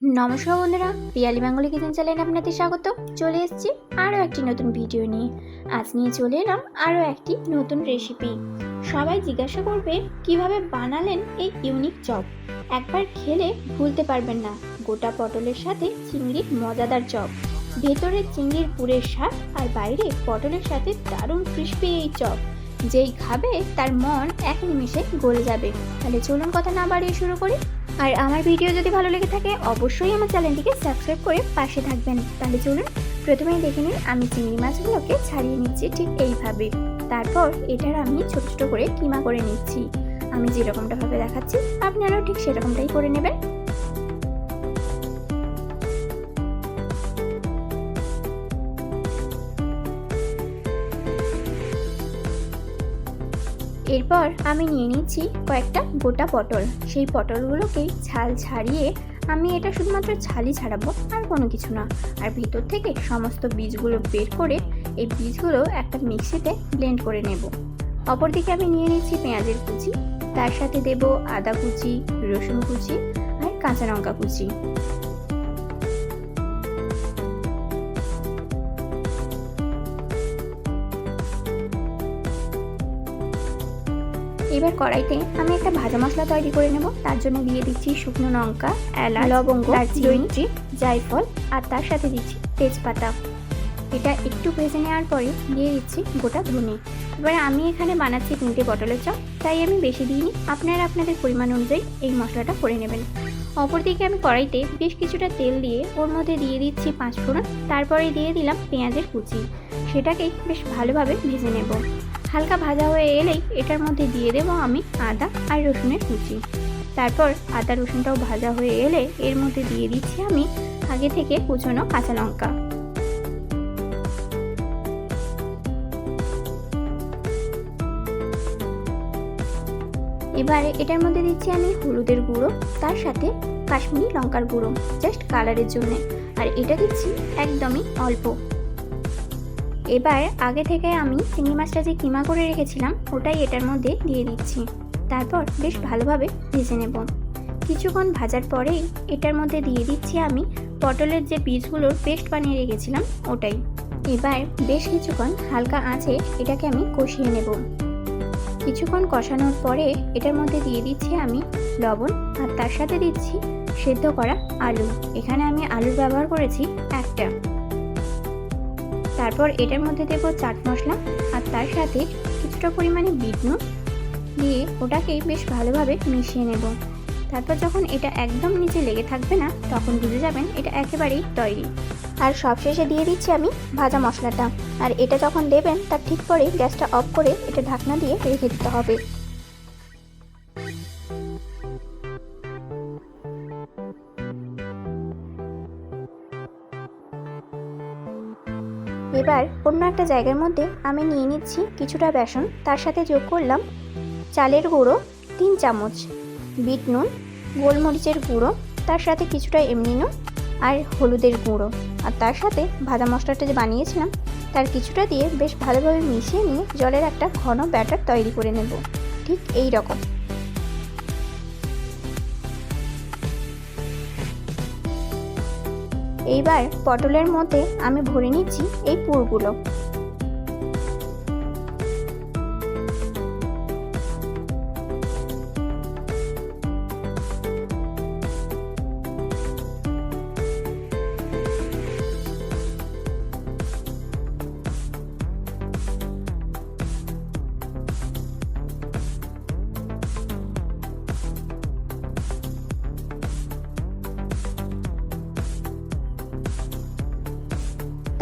নমস্কার বন্ধুরা, Piyali Bengali kitchen চ্যানেলে আপনাদের স্বাগত। চলে এসেছি আরও একটি নতুন ভিডিও নিয়ে। আজ নিয়ে চলে এলাম আরও একটি নতুন রেসিপি। সবাই জিজ্ঞাসা করবে কিভাবে বানালেন এই ইউনিক চপ। একবার খেলে ভুলতে পারবেন না। গোটা পটলের সাথে চিংড়ির মজাদার চপ। ভেতরে চিংড়ির পুরের স্বাদ আর বাইরে পটলের সাথে দারুণ ক্রিস্পি এই চপ। যেই খাবে তার মন এক নিমিষে গলে যাবে। তাহলে চলুন কথা না বাড়িয়ে শুরু করি। আর আমার ভিডিও যদি ভালো লেগে থাকে অবশ্যই আমার চ্যানেলটিকে সাবস্ক্রাইব করে পাশে থাকবেন। তাহলে চলুন প্রথমেই দেখে নিন আমি চিংড়ি মাছগুলোকে ছাড়িয়ে নিচ্ছি ঠিক এইভাবে। তারপর এটার আমি ছোট ছোট করে কিমা করে নিচ্ছি। আমি যেরকমটাভাবে দেখাচ্ছি আপনারাও ঠিক সেরকমটাই করে নেবেন। এরপর আমি নিয়ে নিচ্ছি কয়েকটা গোটা পটল। সেই পটলগুলোকেই ছাল ছাড়িয়ে আমি এটা শুধুমাত্র ছালই ছাড়াবো, আর কোনো কিছু না। আর ভিতর থেকে সমস্ত বীজগুলো বের করে এই বীজগুলো একটা মিক্সিতে ব্লেন্ড করে নেব। অপরদিকে আমি নিয়ে নিচ্ছি পেঁয়াজের কুচি, তার সাথে দেব আদা কুচি, রসুন কুচি আর কাঁচা লঙ্কা কুচি। এবার কড়াইতে আমি একটা ভাজা মশলা তৈরি করে নেব। তার জন্য দিয়ে দিচ্ছি শুকনো লঙ্কা, এলাচ, লবঙ্গ, দারচিনি, জায়ফল আর তার সাথে দিচ্ছি তেজপাতা। এটা একটু ভেজে নেওয়ার পরে দিয়ে দিচ্ছি গোটা ধনে। এবারে আমি এখানে বানাচ্ছি 3টে পটলের চপ, তাই আমি বেশি দিইনি। আপনারা আপনাদের পরিমাণ অনুযায়ী এই মশলাটা করে নেবেন। অপরদিকে আমি কড়াইতে বেশ কিছুটা তেল দিয়ে ওর মধ্যে দিয়ে দিচ্ছি 5 ফোড়ন। তারপরে দিয়ে দিলাম পেঁয়াজের কুচি। সেটাকেই বেশ ভালোভাবে ভেজে নেব। হালকা ভাজা হয়ে এলেই এটার মধ্যে দিয়ে দেবো আমি আদা আর রসুনের কুচি। তারপর আদা রসুনটাও ভাজা হয়ে এলে এর মধ্যে দিয়ে দিচ্ছি আমি আগে থেকে কুচনো কাঁচা লঙ্কা। এবারে এটার মধ্যে দিচ্ছি আমি হলুদের গুঁড়ো, তার সাথে কাশ্মীরি লঙ্কার গুঁড়ো জাস্ট কালারের জন্য। আর এটা দিচ্ছি একদমই অল্প। এবার আগে থেকে আমি চিংড়ি মাছটা যে কিমা করে রেখেছিলাম ওটাই এটার মধ্যে দিয়ে দিচ্ছি। তারপর বেশ ভালোভাবে ভেজে নেব। কিছুক্ষণ ভাজার পরেই এটার মধ্যে দিয়ে দিচ্ছি আমি পটলের যে বীজগুলোর পেস্ট বানিয়ে রেখেছিলাম ওটাই। এবার বেশ কিছুক্ষণ হালকা আঁচে এটাকে আমি কষিয়ে নেব। কিছুক্ষণ কষানোর পরে এটার মধ্যে দিয়ে দিচ্ছি আমি লবণ, আর তার সাথে দিচ্ছি সেদ্ধ করা আলু। এখানে আমি আলুর ব্যবহার করেছি একটা। তারপর এটার মধ্যে দেব চাট মশলা, আর তার সাথে কিছুটা পরিমাণে বিট নুন দিয়ে ওটাকে বেশ ভালোভাবে মিশিয়ে নেব। তারপর যখন এটা একদম নিচে লেগে থাকবে না তখন বুঝে যাবেন এটা একেবারেই তৈরি। আর সবশেষে দিয়ে দিচ্ছি আমি ভাজা মশলাটা। আর এটা যখন দেবেন তার ঠিক পরেই গ্যাসটা অফ করে এটা ঢাকনা দিয়ে রেখে দিতে হবে। এবার অন্য একটা জায়গার মধ্যে আমি নিয়ে নিচ্ছি কিছুটা বেসন, তার সাথে যোগ করলাম চালের গুঁড়ো 3 চামচ, বিট নুন, গোলমরিচের গুঁড়ো, তার সাথে কিছুটা এমনি নুন আর হলুদের গুঁড়ো, আর তার সাথে ভাজা মশলাটা যে বানিয়েছিলাম তার কিছুটা দিয়ে বেশ ভালোভাবে মিশিয়ে নিয়ে জলের একটা ঘন ব্যাটার তৈরি করে নেব ঠিক এই রকম। এইবার পটলের মধ্যে আমি ভরে নিচ্ছি এই পুরগুলো।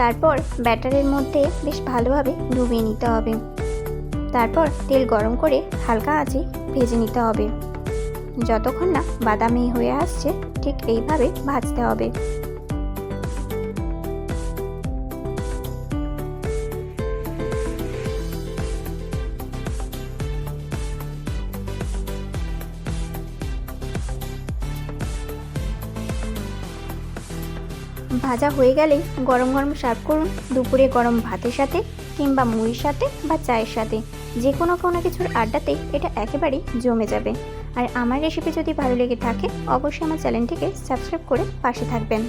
তারপর ব্যাটারের মধ্যে বেশ ভালোভাবে ডুবিয়ে নিতে হবে। তারপর তেল গরম করে হালকা আঁচে ভেজে নিতে হবে যতক্ষণ না বাদামি হয়ে আসছে, ঠিক এইভাবে ভাজতে হবে। ভাজা হয়ে গেলেই গরম গরম সার্ভ করুন দুপুরে গরম ভাতের সাথে, কিংবা মুড়ির সাথে বা চায়ের সাথে। যে কোনো কিছুর আড্ডাতে এটা একেবারেই জমে যাবে। আর আমার রেসিপি যদি ভালো লেগে থাকে অবশ্যই আমার চ্যানেলটিকে সাবস্ক্রাইব করে পাশে থাকবেন।